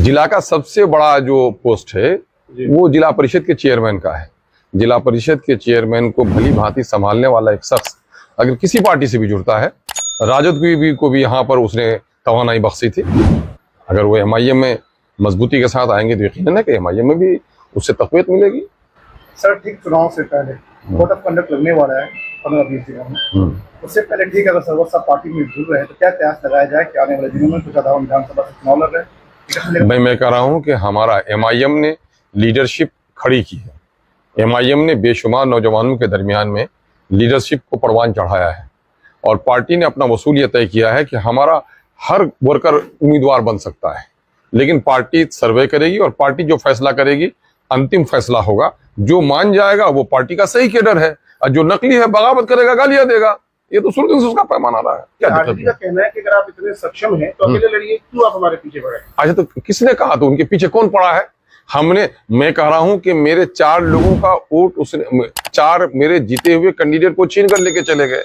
जिला का सबसे बड़ा जो पोस्ट है वो जिला परिषद के चेयरमैन का है। जिला परिषद के चेयरमैन को भली भांति संभालने वाला एक शख्स अगर किसी पार्टी से भी जुड़ता है, राजद को भी यहाँ पर उसने तवानाई बख्शी थी। अगर वो एमआईएम में मजबूती के साथ आएंगे तो यकीनन है कि एमआईएम में भी उससे तक़वियत मिलेगी। सर, ठीक चुनाव से पहले कोड ऑफ कंडक्ट लगने वाला है 15-20 दिनों में। उससे पहले ठीक अगर सर्वोत्तम पार्टी में जुड़ रहे हैं तो क्या प्रयास लगाया जाए कि आने वाले दिनों में कुछ आधार विधानसभा से चुनाव लड़ रहे हैं? मैं कह रहा हूँ कि हमारा एमआईएम ने लीडरशिप खड़ी की है। एमआईएम ने बेशुमार नौजवानों के दरमियान में लीडरशिप को परवान चढ़ाया है और पार्टी ने अपना वसूल ये तय किया है कि हमारा हर वर्कर उम्मीदवार बन सकता है, लेकिन पार्टी सर्वे करेगी और पार्टी जो फैसला करेगी अंतिम फैसला होगा। जो मान जाएगा वो पार्टी का सही कैडर है और जो नकली है बगावत करेगा, गालियां देगा। ये तो शुरू से उसका पैमाना रहा है। क्या का कहना है कि अगर आप इतने सक्षम हैं तो अकेले लड़िए, क्यों आप हमारे पीछे पड़े? अच्छा, तो किसने कहा? तो उनके पीछे कौन पड़ा है? मैं कह रहा हूं कि मेरे 4 लोगों का वोट उसने 4 मेरे जीते हुए कैंडिडेट को छीन कर लेके चले गए,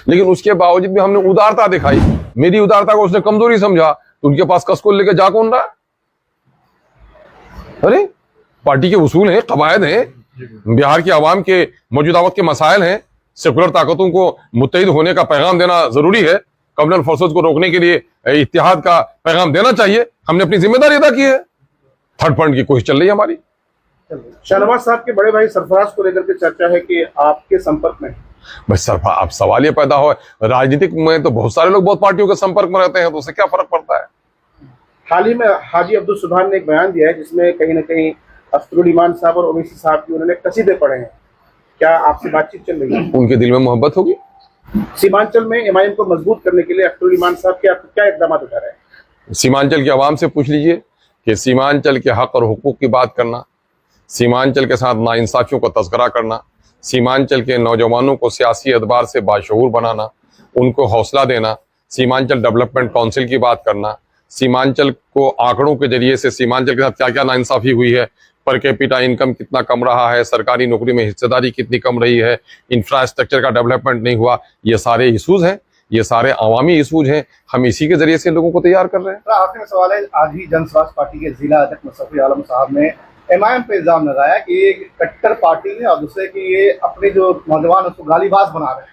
लेकिन उसके बावजूद भी हमने उदारता दिखाई। मेरी उदारता को उसने कमजोरी समझा तो उनके पास कसको लेके जा कौन रहा? अरे पार्टी के उसूल हैं, कवायद हैं, बिहार की आवाम के मौजूदा वक्त के मसाइल हैं। सेकुलर ताकतों को मुत्तहिद होने का पैगाम देना जरूरी है। कम्युनल फोर्सेस को रोकने के लिए इत्तेहाद का पैगाम देना चाहिए। हमने अपनी जिम्मेदारी अदा की है। थर्ड फ्रंट की कोशिश चल रही है हमारी। शाहनवाज साहब के बड़े भाई सरफराज को लेकर के चर्चा है कि आपके संपर्क में। बस सरफराज, अब सवाल ये पैदा हो, राजनीतिक में तो बहुत सारे लोग बहुत पार्टियों के संपर्क में रहते हैं, तो उससे क्या फर्क पड़ता है? हाल ही में हाजी अब्दुल सुभान ने एक बयान दिया है जिसमें कहीं ना कहीं अख्तरुल ईमान साहब और ओवैसी साहब की उन्होंने कसीदे पढ़े हैं। क्या आपसे बातचीत चल रही है? उनके दिल में मोहब्बत होगी। सीमांचल में एमआईएम को मजबूत करने के लिए अख्तरुल ईमान साहब क्या इकदाम उठा रहे हैं? सीमांचल की आवाम से पूछ लीजिए कि सीमांचल के हक और हुकूक की बात करना, सीमांचल के साथ नाइंसाफियों को तस्करा करना, सीमांचल के नौजवानों को सियासी एतबार से बाशऊर बनाना, उनको हौसला देना, सीमांचल डेवलपमेंट काउंसिल की बात करना, सीमांचल को आंकड़ों के जरिए से सीमांचल के साथ क्या क्या नाइंसाफी हुई है, पर कैपिटा इनकम कितना कम रहा है, सरकारी नौकरी में हिस्सेदारी कितनी कम रही है, इंफ्रास्ट्रक्चर का डेवलपमेंट नहीं हुआ, ये सारे इशूज हैं, ये सारे अवामी इशूज हैं। हम इसी के जरिए से लोगों को तैयार कर रहे हैं। आखिरी सवाल है, आज ही जन स्वास्थ्य पार्टी के जिला अध्यक्ष मुस्तफी आलम साहब ने एमआईएम पे इल्जाम लगाया कि ये कट्टर पार्टी है और दूसरे कि ये अपने जो नौजवान उसको गालीबाज बना रहे हैं।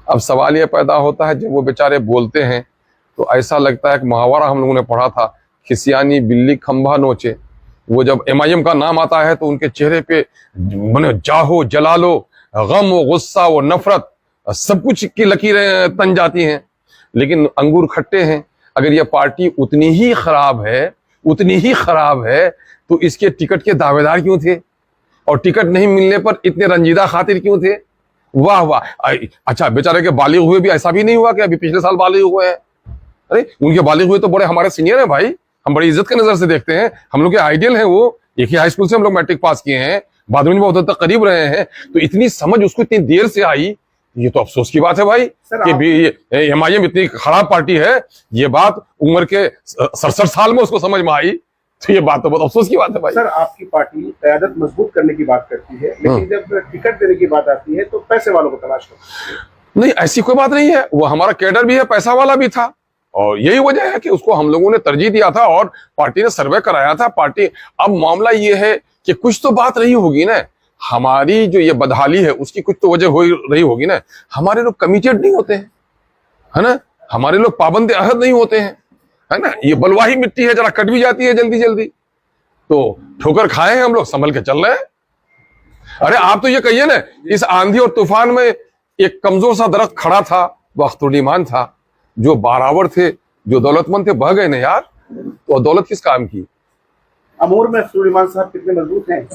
अब सवाल ये पैदा होता है, जब वो बेचारे बोलते हैं तो ऐसा लगता है कि मुहावरा हम लोगों ने पढ़ा था, खिसियानी बिल्ली खंभा नोचे। वो जब एमआईएम का नाम आता है तो उनके चेहरे पे जाहो जलालो, गम व गुस्सा व नफरत सब कुछ की लकीरें तन जाती हैं, लेकिन अंगूर खट्टे हैं। अगर ये पार्टी उतनी ही खराब है तो इसके टिकट के दावेदार क्यों थे और टिकट नहीं मिलने पर इतने रंजीदा खातिर क्यों थे? वाह वाह। अच्छा, बेचारे के बालिग हुए भी ऐसा भी नहीं हुआ कि अभी पिछले साल बालिग हुए हैं। अरे उनके बालिग हुए तो बड़े हमारे सीनियर हैं भाई, हम बड़ी इज्जत के नजर से देखते हैं, हम लोग के आइडियल हैं। वो एक ही हाई स्कूल से हम लोग मैट्रिक पास किए हैं, बाद में बहुत हद तक करीब रहे हैं, तो इतनी समझ उसको इतनी देर से आई, ये तो अफसोस की बात है भाई कि एमआईएम इतनी खराब पार्टी है। ये बात उम्र के 67 साल में उसको समझ में आई, तो ये बात तो बहुत अफसोस की बात है भाई। सर, आपकी पार्टी क़यादत मजबूत करने की बात करती है, लेकिन जब टिकट देने की बात आती है तो पैसे वालों को तलाश करती है। नहीं, ऐसी कोई बात नहीं है। वो हमारा कैडर भी है, पैसा वाला भी था, और यही वजह है कि उसको हम लोगों ने तरजीह दिया था और पार्टी ने सर्वे कराया था। पार्टी, अब मामला ये है कि कुछ तो बात रही होगी ना, हमारी जो ये बदहाली है उसकी कुछ तो वजह हो रही होगी ना। हमारे लोग कमिटेड नहीं होते हैं, है ना, हमारे लोग पाबंद अहद नहीं होते हैं, है ना। ये बलवाही मिट्टी है, जरा कट भी जाती है जल्दी जल्दी, तो ठोकर खाए हैं हम लोग, संभल के चल रहे हैं। अरे आप तो ये कहिए ना, इस आंधी और तूफान में एक कमजोर सा दरख्त खड़ा था, वो अख्तरुल ईमान था। जो बारावर थे, जो दौलतमंद थे, बह गए ना यार, तो दौलत किस काम की? अमूर में अख्तरुल ईमान साहब कितने मजबूत हैं?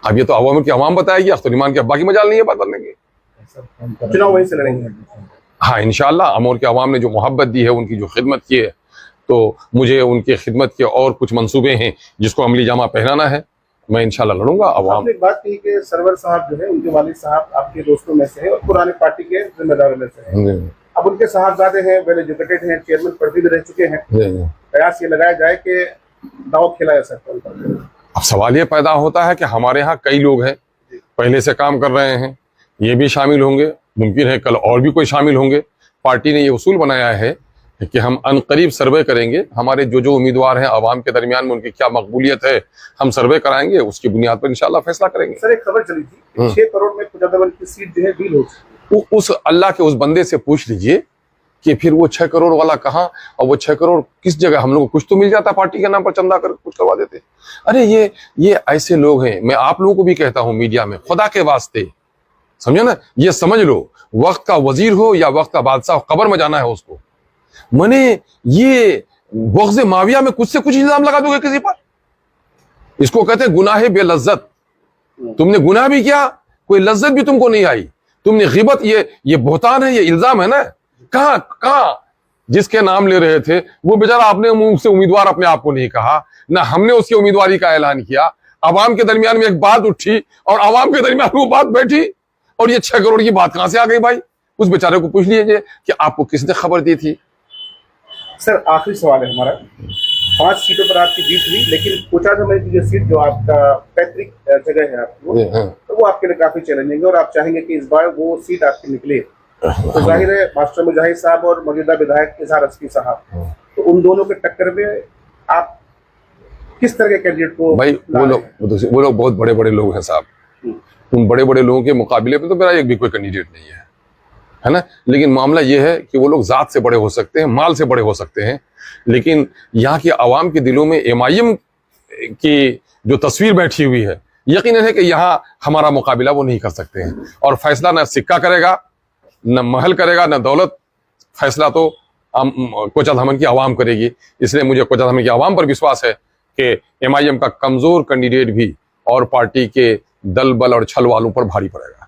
अब ये तो अवाम की आवाम बताएगी, अख्तरुल ईमान के अब्बा की मजाल नहीं है बात करने की। चुनाव वहीं से लड़ेंगे। हाँ इंशाल्लाह, अमूर के अवाम ने जो मोहब्बत दी है, उनकी जो खिदमत की है, तो मुझे उनकी खिदमत के और कुछ मंसूबे हैं जिसको अमली जामा पहनाना है। मैं इंशाल्लाह लड़ूंगा। अवाम एक बात कही कि सरवर साहब जो है, उनके वालिद साहब आपके दोस्तों में से है और पुराने पार्टी के जिम्मेदारों में से है। अब उनके साहबजादे हैं, वेल एजुकेटेड हैं, चेयरमैन पद भी रह चुके हैं। प्रयास ये लगाया जाए कि दाव खेला जा सकता है। अब सवाल ये पैदा होता है कि हमारे यहाँ कई लोग हैं पहले से काम कर रहे हैं, ये भी शामिल होंगे, मुमकिन है कल और भी कोई शामिल होंगे। पार्टी ने ये उसूल बनाया है कि हम अनकरीब सर्वे करेंगे, हमारे जो उम्मीदवार हैं आवाम के दरमियान में उनकी क्या मकबूलियत है, हम सर्वे कराएंगे, उसकी बुनियाद पर इंशाल्लाह फैसला करेंगे। सर एक खबर चली थी 6 करोड़ में खुजादमन की सीट जो है डील हो चुकी है। उस अल्लाह के उस बंदे से पूछ लीजिए कि फिर वो 6 करोड़ वाला कहाँ, और वो 6 करोड़ किस जगह। हम लोग को कुछ तो मिल जाता, पार्टी के नाम पर चंदा कर कुछ करवा देते। अरे ये ऐसे लोग हैं। मैं आप लोगों को भी कहता हूं मीडिया में, खुदा के वास्ते समझो ना, ये समझ लो, वक्त का वजीर हो या वक्त का बादशाह, कब्र में जाना है उसको। मने ये बग़्ज़े माविया में कुछ से कुछ इल्जाम लगा दोगे किसी पर, इसको कहते हैं गुनाह बेलज्जत। तुमने गुनाह भी किया, कोई लज्जत भी तुमको नहीं आई, तुमने गिबत, ये बोहतान है, ये इल्जाम है ना। कहां जिसके नाम ले रहे थे वो बेचारा अपने मुंह से उम्मीदवार अपने आप को नहीं कहा, ना हमने उसकी उम्मीदवारी का ऐलान किया। अवाम के दरमियान में एक बात उठी और अवाम के दरमियान वो बात बैठी, और ये 6 करोड़ की बात कहां से आ गई भाई? उस बेचारे को पूछ लीजिए कि आपको किसने खबर दी थी। सर आखिरी सवाल है हमारा, 5 सीटों पर आपकी जीत हुई, लेकिन कोचाधमन की जो सीट जो आपका पैतृक जगह है आपको, तो वो आपके लिए काफी चैलेंजिंग है और आप चाहेंगे कि इस बार वो सीट आपकी निकले। तो जाहिर है मास्टर मुजाहिद साहब और मौजूदा विधायक इजहार रज़की साहब, तो उन दोनों के टक्कर में आप किस तरह के कैंडिडेट को? भाई वो लोग बहुत बड़े बड़े लोग हैं साहब। उन बड़े बड़े लोगों के मुकाबले में तो मेरा एक भी कोई कैंडिडेट नहीं है ना। लेकिन मामला ये है कि वो लोग जात से बड़े हो सकते हैं, माल से बड़े हो सकते हैं, लेकिन यहाँ की आवाम के दिलों में एमआईएम की जो तस्वीर बैठी हुई है, यकीनन है कि यहाँ हमारा मुकाबला वो नहीं कर सकते हैं। और फैसला न सिक्का करेगा, न महल करेगा, न दौलत, फैसला तो कोचाधमन की आवाम करेगी। इसलिए मुझे कोचाधमन की आवाम पर विश्वास है कि एमआईएम का कमजोर कैंडिडेट भी और पार्टी के दल बल और छल वालों पर भारी पड़ेगा।